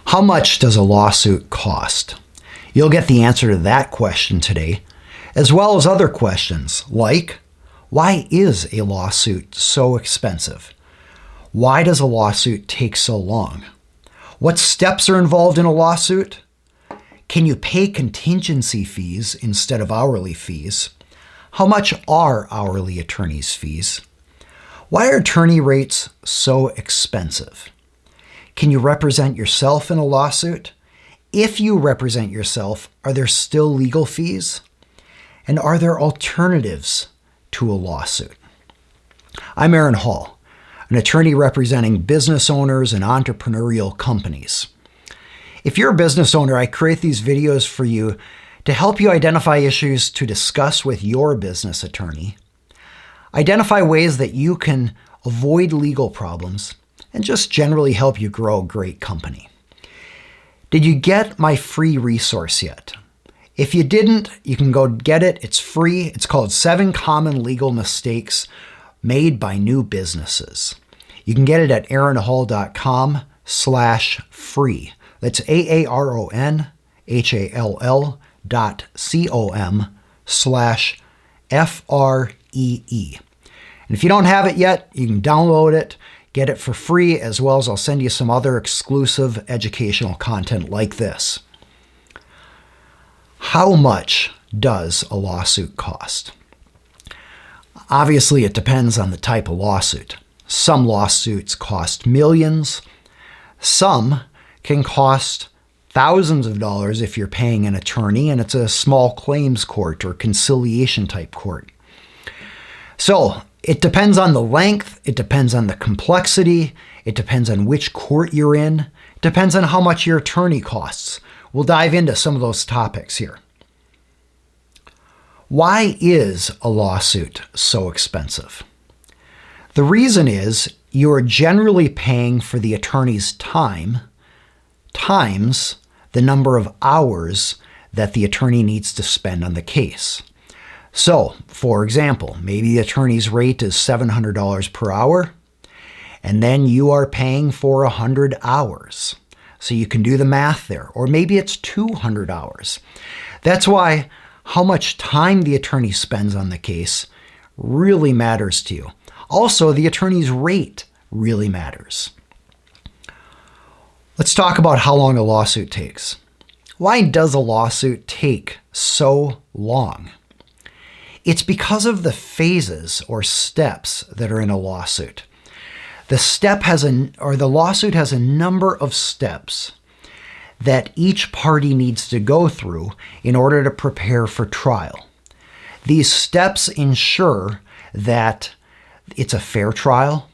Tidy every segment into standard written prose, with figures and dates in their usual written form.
How much does a lawsuit cost? You'll get the answer to that question today, as well as other questions like, why is a lawsuit so expensive? Why does a lawsuit take so long? What steps are involved in a lawsuit? Can you pay contingency fees instead of hourly fees? How much are hourly attorneys' fees? Why are attorney rates so expensive? Can you represent yourself in a lawsuit? If you represent yourself, are there still legal fees? And are there alternatives to a lawsuit? I'm Aaron Hall, an attorney representing business owners and entrepreneurial companies. If you're a business owner, I create these videos for you to help you identify issues to discuss with your business attorney, identify ways that you can avoid legal problems, and just generally help you grow a great company. Did you get my free resource yet? If you didn't, you can go get it. It's free. It's called 7 Common Legal Mistakes Made by New Businesses. You can get it at aaronhall.com/free. That's aaronhall.com/FREE. And if you don't have it yet, you can download it, get it for free, as well as I'll send you some other exclusive educational content like this. How much does a lawsuit cost? Obviously, it depends on the type of lawsuit. Some lawsuits cost millions. Some can cost thousands of dollars if you're paying an attorney and it's a small claims court or conciliation type court. So it depends on the length, it depends on the complexity, it depends on which court you're in, it depends on how much your attorney costs. We'll dive into some of those topics here. Why is a lawsuit so expensive? The reason is you're generally paying for the attorney's time times the number of hours that the attorney needs to spend on the case. So, for example, maybe the attorney's rate is $700 per hour, and then you are paying for 100 hours. So you can do the math there. Or maybe it's 200 hours. That's why how much time the attorney spends on the case really matters to you. Also, the attorney's rate really matters. Let's talk about how long a lawsuit takes. Why does a lawsuit take so long? It's because of the phases or steps that are in a lawsuit. The lawsuit has a number of steps that each party needs to go through in order to prepare for trial. These steps ensure that it's a fair trial,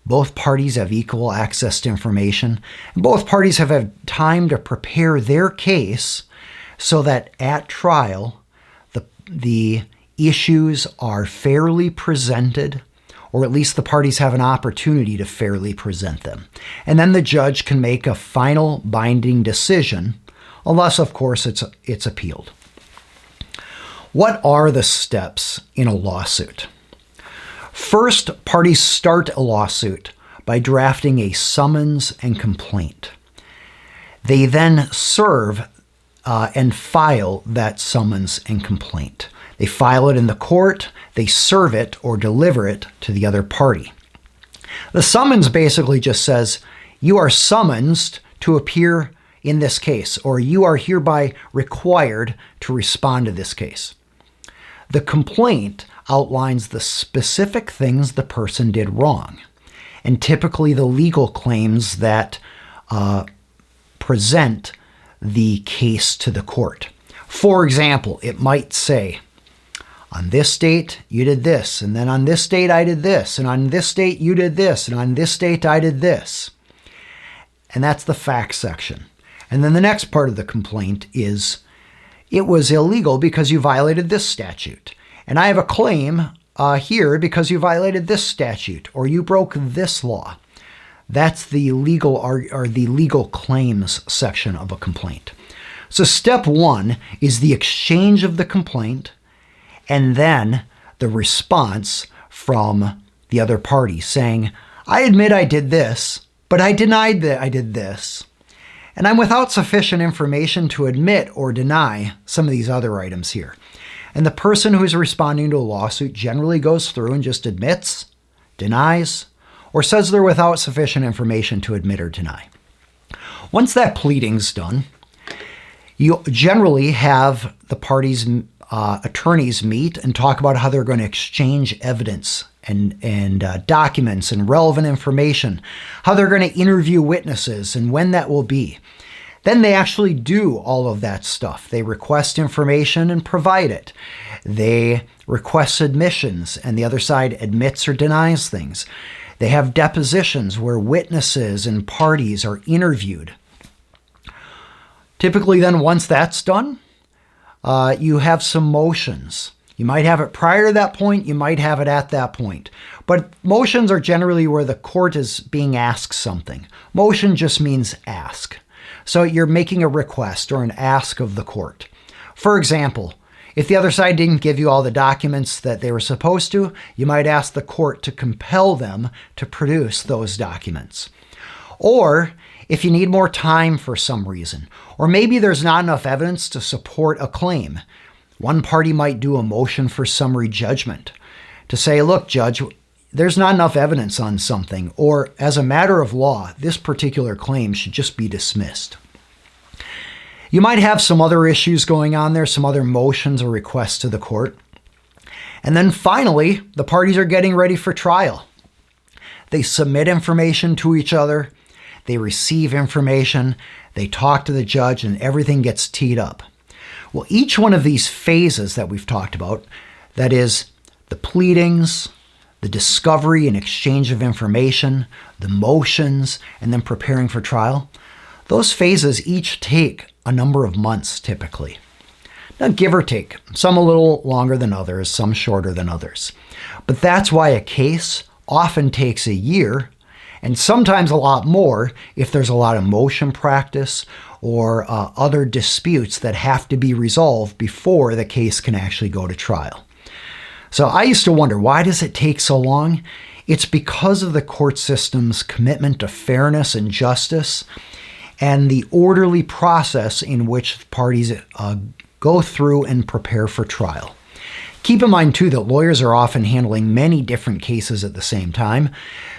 both parties have equal access to information, and both parties have had time to prepare their case so that at trial, the issues are fairly presented, or at least the parties have an opportunity to fairly present them. And then the judge can make a final binding decision, unless, of course, it's appealed. What are the steps in a lawsuit? First, parties start a lawsuit by drafting a summons and complaint. They then serve and file that summons and complaint. They file it in the court, they serve it or deliver it to the other party. The summons basically just says, you are summoned to appear in this case, or you are hereby required to respond to this case. The complaint outlines the specific things the person did wrong, and typically the legal claims that present the case to the court. For example, it might say, on this date, you did this, and then on this date, I did this, and on this date, you did this, and on this date, I did this. And that's the facts section. And then the next part of the complaint is, it was illegal because you violated this statute. And I have a claim here because you violated this statute, or you broke this law. That's the legal or the legal claims section of a complaint. So step one is the exchange of the complaint, and then the response from the other party saying, I admit I did this, but I denied that I did this. And I'm without sufficient information to admit or deny some of these other items here. And the person who's responding to a lawsuit generally goes through and just admits, denies, or says they're without sufficient information to admit or deny. Once that pleading's done, you generally have the parties' attorneys meet and talk about how they're going to exchange evidence and documents and relevant information, how they're going to interview witnesses and when that will be. Then they actually do all of that stuff. They request information and provide it. They request submissions and the other side admits or denies things. They have depositions where witnesses and parties are interviewed. Typically then, once that's done, you have some motions. You might have it prior to that point, you might have it at that point. But motions are generally where the court is being asked something. Motion just means ask. So you're making a request or an ask of the court. For example, if the other side didn't give you all the documents that they were supposed to, you might ask the court to compel them to produce those documents. Or if you need more time for some reason, or maybe there's not enough evidence to support a claim, one party might do a motion for summary judgment to say, look, judge, there's not enough evidence on something, or as a matter of law, this particular claim should just be dismissed. You might have some other issues going on there, some other motions or requests to the court. And then finally, the parties are getting ready for trial. They submit information to each other, they receive information, they talk to the judge, and everything gets teed up. Well, each one of these phases that we've talked about, that is the pleadings, the discovery and exchange of information, the motions, and then preparing for trial, those phases each take a number of months typically. Now, give or take, some a little longer than others, some shorter than others. But that's why a case often takes a year, and sometimes a lot more if there's a lot of motion practice or other disputes that have to be resolved before the case can actually go to trial. So I used to wonder, why does it take so long? It's because of the court system's commitment to fairness and justice and the orderly process in which parties go through and prepare for trial. Keep in mind, too, that lawyers are often handling many different cases at the same time,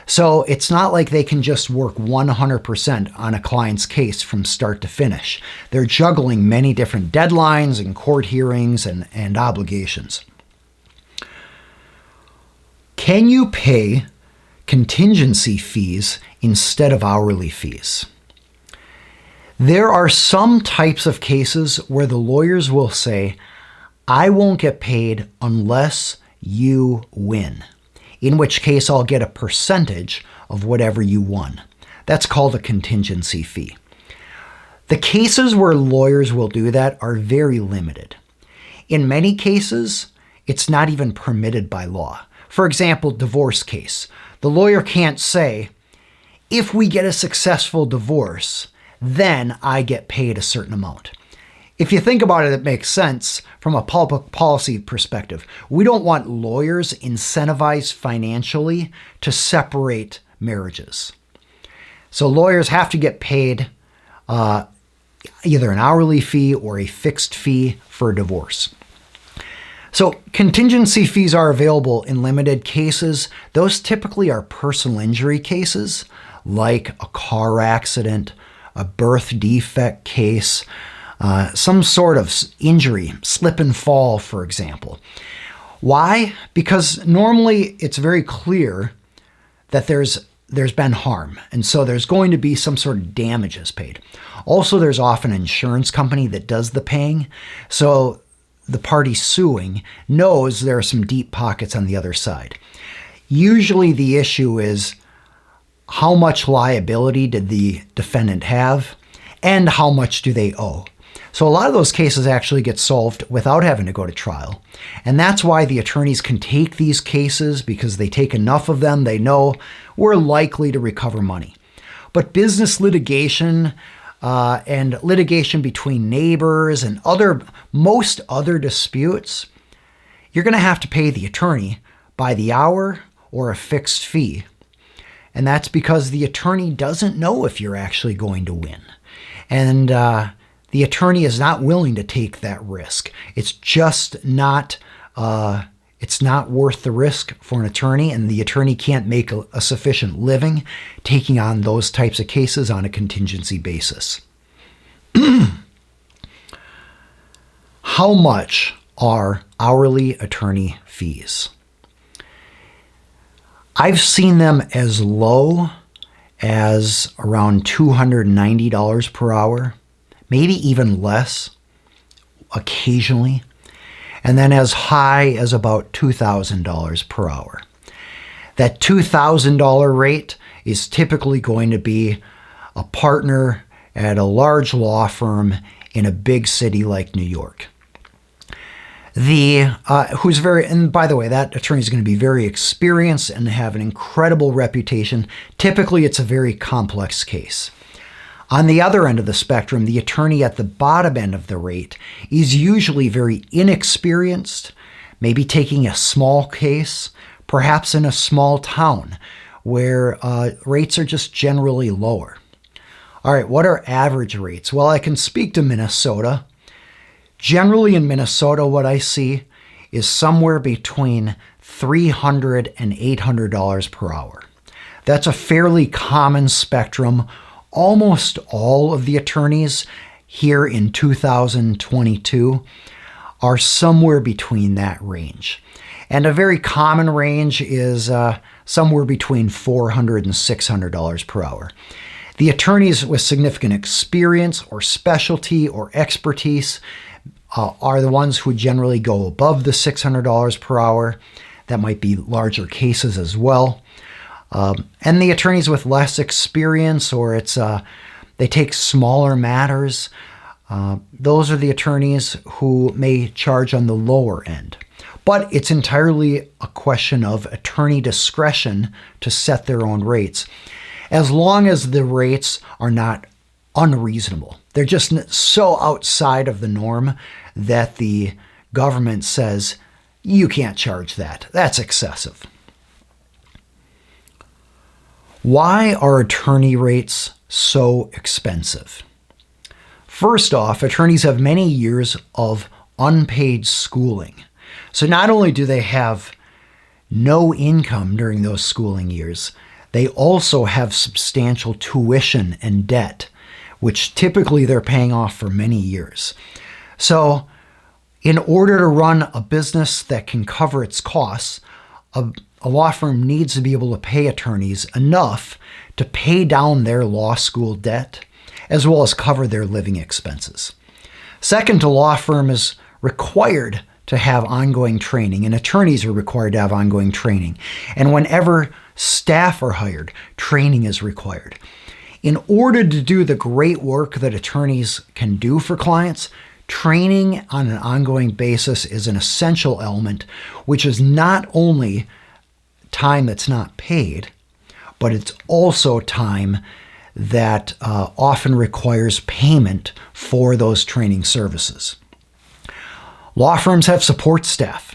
so it's not like they can just work 100% on a client's case from start to finish. They're juggling many different deadlines and court hearings and obligations. Can you pay contingency fees instead of hourly fees? There are some types of cases where the lawyers will say, I won't get paid unless you win, in which case I'll get a percentage of whatever you won. That's called a contingency fee. The cases where lawyers will do that are very limited. In many cases, it's not even permitted by law. For example, divorce case. The lawyer can't say, if we get a successful divorce, then I get paid a certain amount. If you think about it, it makes sense from a public policy perspective. We don't want lawyers incentivized financially to separate marriages. So lawyers have to get paid either an hourly fee or a fixed fee for a divorce. So contingency fees are available in limited cases. Those typically are personal injury cases, like a car accident, a birth defect case, some sort of injury, slip and fall, for example. Why? Because normally it's very clear that there's been harm, and so there's going to be some sort of damages paid. Also, there's often an insurance company that does the paying, so the party suing knows there are some deep pockets on the other side. Usually the issue is how much liability did the defendant have and how much do they owe. So a lot of those cases actually get solved without having to go to trial. And that's why the attorneys can take these cases, because they take enough of them, they know we're likely to recover money. But business litigation and litigation between neighbors and most other disputes, you're going to have to pay the attorney by the hour or a fixed fee. And that's because the attorney doesn't know if you're actually going to win. And the attorney is not willing to take that risk. It's just not worth the risk for an attorney, and the attorney can't make a sufficient living taking on those types of cases on a contingency basis. How much are hourly attorney fees? I've seen them as low as around $290 per hour, maybe even less occasionally, and then as high as about $2,000 per hour. That $2,000 rate is typically going to be a partner at a large law firm in a big city like New York. And by the way, that attorney is going to be very experienced and have an incredible reputation. Typically, it's a very complex case. On the other end of the spectrum, the attorney at the bottom end of the rate is usually very inexperienced, maybe taking a small case, perhaps in a small town where rates are just generally lower. All right, what are average rates? Well, I can speak to Minnesota. Generally in Minnesota, what I see is somewhere between $300 and $800 per hour. That's a fairly common spectrum. Almost all of the attorneys here in 2022 are somewhere between that range. And a very common range is somewhere between $400 and $600 per hour. The attorneys with significant experience or specialty or expertise are the ones who generally go above the $600 per hour. That might be larger cases as well. And the attorneys with less experience, or they take smaller matters, those are the attorneys who may charge on the lower end. But it's entirely a question of attorney discretion to set their own rates, as long as the rates are not unreasonable. They're just so outside of the norm that the government says, you can't charge that. That's excessive. Why are attorney rates so expensive? First off, attorneys have many years of unpaid schooling. So not only do they have no income during those schooling years, they also have substantial tuition and debt, which typically they're paying off for many years. So in order to run a business that can cover its costs, a law firm needs to be able to pay attorneys enough to pay down their law school debt, as well as cover their living expenses. Second, a law firm is required to have ongoing training, and attorneys are required to have ongoing training. And whenever staff are hired, training is required. In order to do the great work that attorneys can do for clients, training on an ongoing basis is an essential element, which is not only time that's not paid, but it's also time that often requires payment for those training services. Law firms have support staff,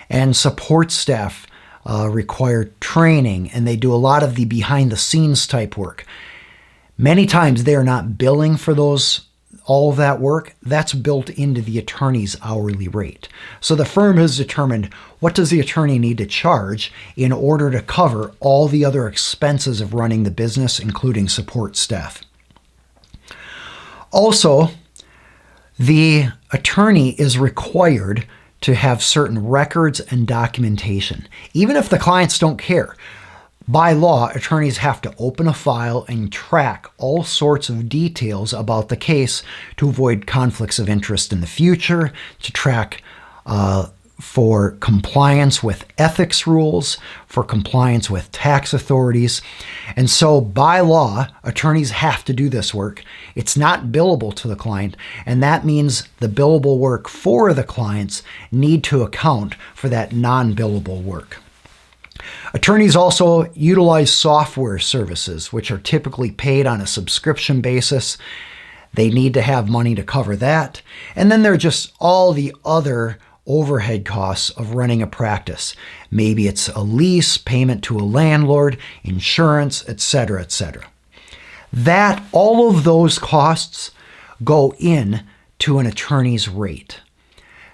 and support staff require training, and they do a lot of the behind-the-scenes type work. Many times they are not billing for all of that work. That's built into the attorney's hourly rate. So the firm has determined, what does the attorney need to charge in order to cover all the other expenses of running the business, including support staff. Also, the attorney is required to have certain records and documentation, even if the clients don't care. By law, attorneys have to open a file and track all sorts of details about the case to avoid conflicts of interest in the future, to track for compliance with ethics rules, for compliance with tax authorities. And so by law, attorneys have to do this work. It's not billable to the client, and that means the billable work for the clients need to account for that non-billable work. Attorneys also utilize software services, which are typically paid on a subscription basis. They need to have money to cover that. And then there are just all the other overhead costs of running a practice. Maybe it's a lease, payment to a landlord, insurance, etc., etc. That all of those costs go in to an attorney's rate.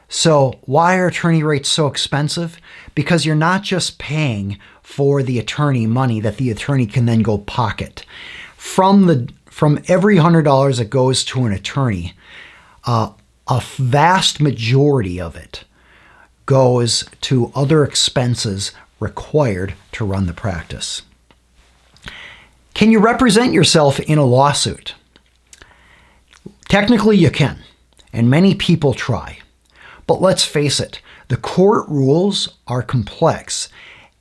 So why are attorney rates so expensive? Because you're not just paying for the attorney money that the attorney can then go pocket. From every $100 that goes to an attorney, a vast majority of it goes to other expenses required to run the practice. Can you represent yourself in a lawsuit? Technically you can, and many people try. But let's face it, the court rules are complex,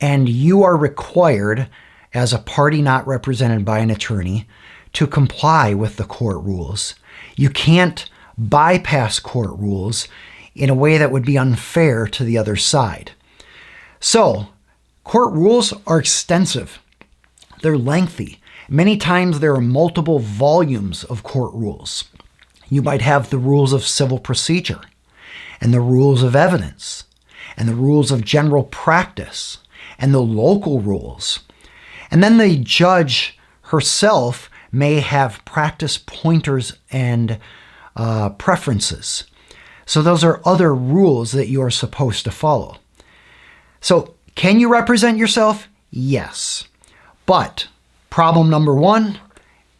and you are required, as a party not represented by an attorney, to comply with the court rules. You can't bypass court rules in a way that would be unfair to the other side. So, court rules are extensive. They're lengthy. Many times there are multiple volumes of court rules. You might have the rules of civil procedure, and the rules of evidence, and the rules of general practice, and the local rules. And then the judge herself may have practice pointers and preferences. So those are other rules that you are supposed to follow. So can you represent yourself? Yes. But problem number one,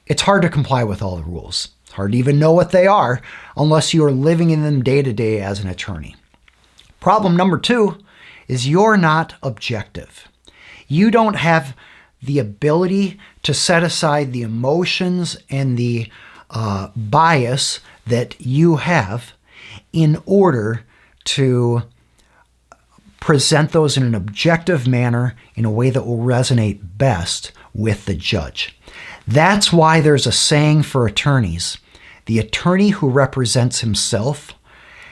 it's hard to comply with all the rules. It's hard to even know what they are unless you are living in them day to day as an attorney. Problem number two is you're not objective. You don't have the ability to set aside the emotions and the bias that you have in order to present those in an objective manner in a way that will resonate best with the judge. That's why there's a saying for attorneys: the attorney who represents himself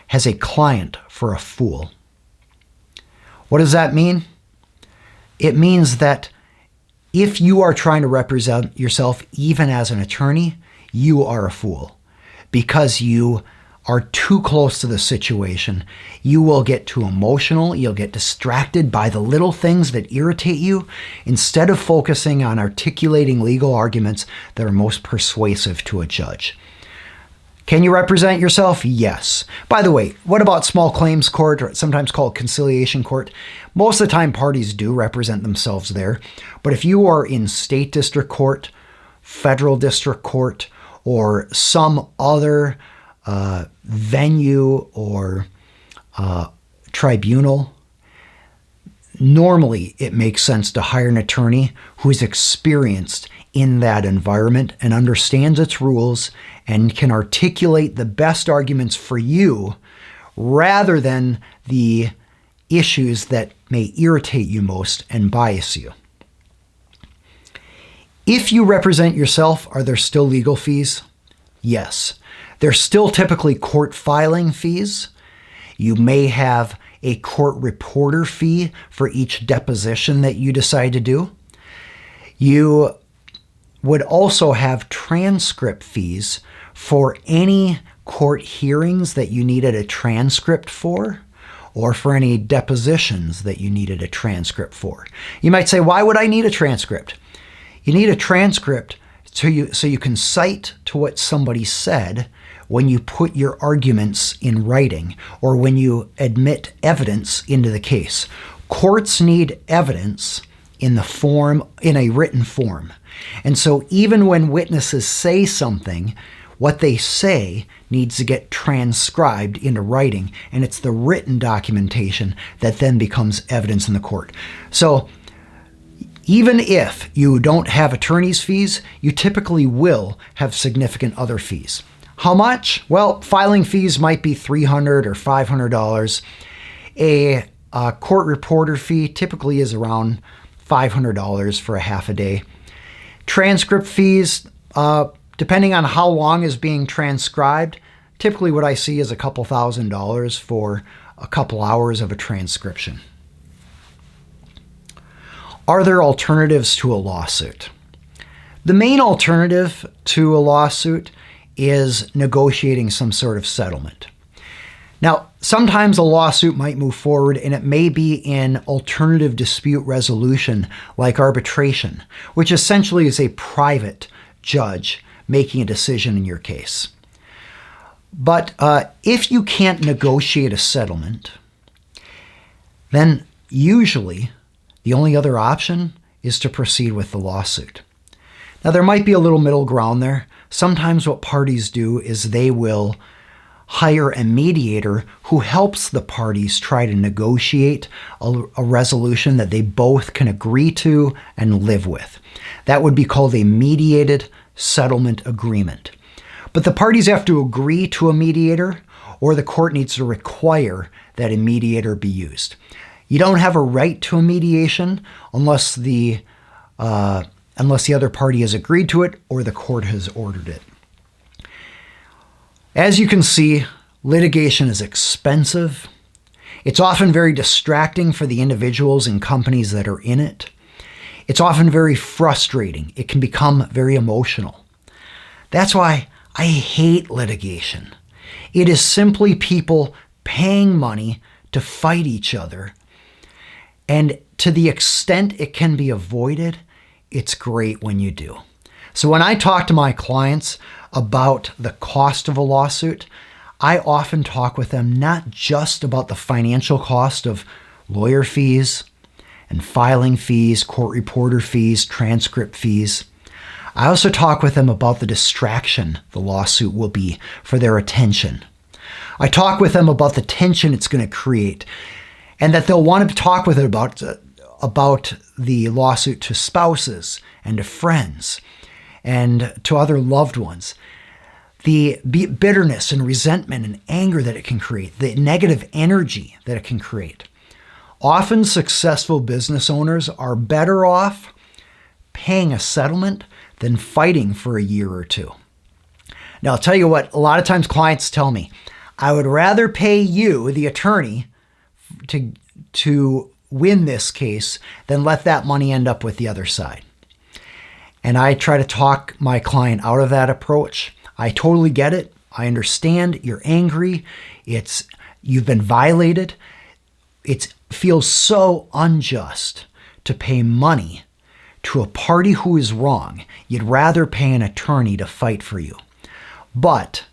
has a client for a fool. What does that mean? It means that if you are trying to represent yourself even as an attorney, you are a fool because you are too close to the situation. You will get too emotional. You'll get distracted by the little things that irritate you instead of focusing on articulating legal arguments that are most persuasive to a judge. Can you represent yourself? Yes. By the way, what about small claims court, or sometimes called conciliation court? Most of the time parties do represent themselves there. But if you are in state district court, federal district court, or some other venue or tribunal, normally it makes sense to hire an attorney who's experienced in that environment and understands its rules and can articulate the best arguments for you rather than the issues that may irritate you most and bias you. If you represent yourself, are there still legal fees? Yes. There's still typically court filing fees. You may have a court reporter fee for each deposition that you decide to do. You would also have transcript fees for any court hearings that you needed a transcript for, or for any depositions that you needed a transcript for. You might say, why would I need a transcript? You need a transcript so you can cite to what somebody said when you put your arguments in writing or when you admit evidence into the case. Courts need evidence in a written form. And so even when witnesses say something, what they say needs to get transcribed into writing, and it's the written documentation that then becomes evidence in the court. So even if you don't have attorney's fees, you typically will have significant other fees. How much? Well, filing fees might be $300 or $500. A court reporter fee typically is around $500 for a half a day. Transcript fees, depending on how long is being transcribed, typically what I see is a couple $1,000s for a couple hours of a transcription. Are there alternatives to a lawsuit? The main alternative to a lawsuit is negotiating some sort of settlement. Now, sometimes a lawsuit might move forward and it may be in alternative dispute resolution like arbitration, which essentially is a private judge making a decision in your case. But if you can't negotiate a settlement, then usually the only other option is to proceed with the lawsuit. Now, there might be a little middle ground there. Sometimes what parties do is they will hire a mediator who helps the parties try to negotiate a resolution that they both can agree to and live with. That would be called a mediated settlement agreement. But the parties have to agree to a mediator, or the court needs to require that a mediator be used. You don't have a right to a mediation unless the other party has agreed to it or the court has ordered it. As you can see, litigation is expensive. It's often very distracting for the individuals and companies that are in it. It's often very frustrating. It can become very emotional. That's why I hate litigation. It is simply people paying money to fight each other. And to the extent it can be avoided, it's great when you do. So when I talk to my clients about the cost of a lawsuit, I often talk with them not just about the financial cost of lawyer fees and filing fees, court reporter fees, transcript fees. I also talk with them about the distraction the lawsuit will be for their attention. I talk with them about the tension it's going to create, and that they'll want to talk with it about the lawsuit to spouses and to friends and to other loved ones. The bitterness and resentment and anger that it can create, the negative energy that it can create. Often successful business owners are better off paying a settlement than fighting for a year or two. Now, I'll tell you what, a lot of times clients tell me, I would rather pay you, the attorney, to win this case than let that money end up with the other side. And I try to talk my client out of that approach. I totally get it. I understand. You're angry. You've been violated. It feels so unjust to pay money to a party who is wrong. You'd rather pay an attorney to fight for you. But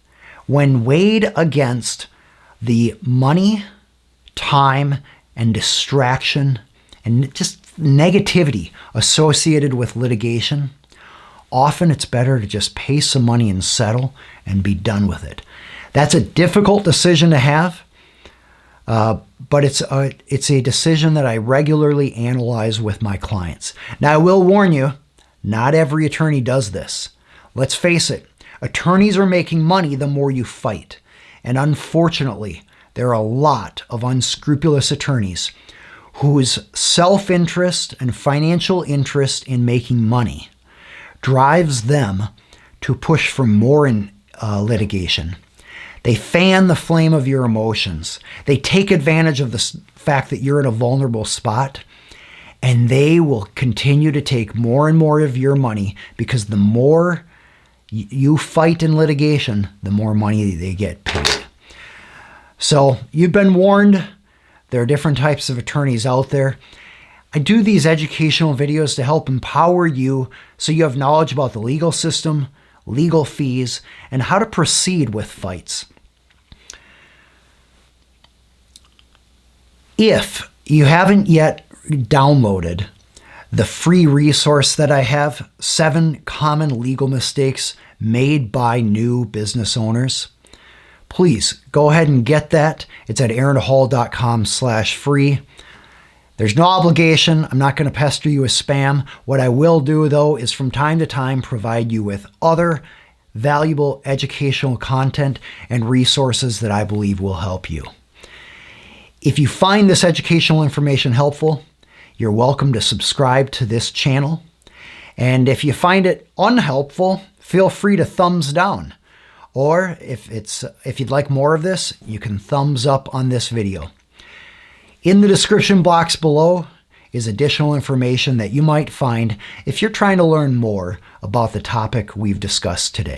when weighed against the money, time, and distraction, and just negativity associated with litigation, often it's better to just pay some money and settle and be done with it. That's a difficult decision to have, but it's a decision that I regularly analyze with my clients. Now, I will warn you, not every attorney does this. Let's face it, attorneys are making money the more you fight. And unfortunately, there are a lot of unscrupulous attorneys whose self-interest and financial interest in making money drives them to push for more litigation. They fan the flame of your emotions. They take advantage of the fact that you're in a vulnerable spot, and they will continue to take more and more of your money because the more you fight in litigation, the more money they get paid. So you've been warned. There are different types of attorneys out there. I do these educational videos to help empower you so you have knowledge about the legal system, legal fees, and how to proceed with fights. If you haven't yet downloaded the free resource that I have, 7 Common Legal Mistakes Made by New Business Owners, please go ahead and get that. It's at aaronhall.com/free. There's no obligation. I'm not going to pester you with spam. What I will do, though, is from time to time provide you with other valuable educational content and resources that I believe will help you. If you find this educational information helpful, you're welcome to subscribe to this channel. And if you find it unhelpful, feel free to thumbs down. Or if you'd like more of this, you can thumbs up on this video. In the description box below is additional information that you might find if you're trying to learn more about the topic we've discussed today.